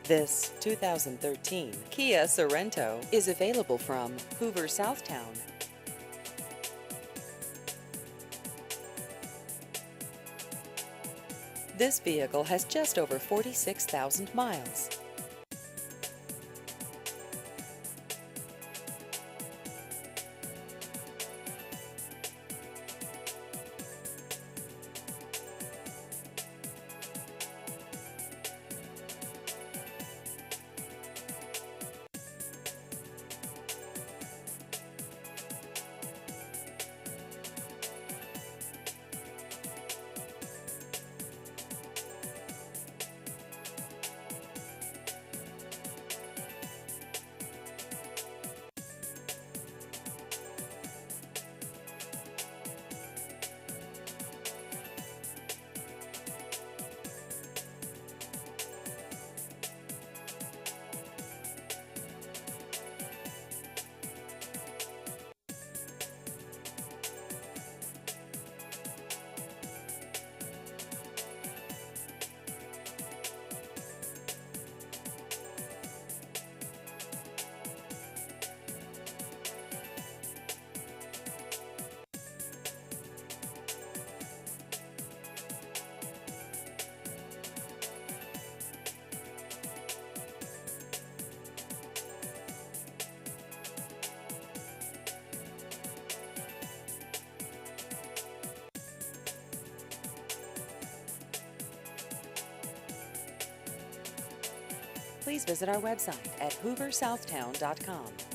This 2013 Kia Sorento is available from Hoover Southtown. This vehicle has just over 46,000 miles. Please visit our website at hooversouthtown.com.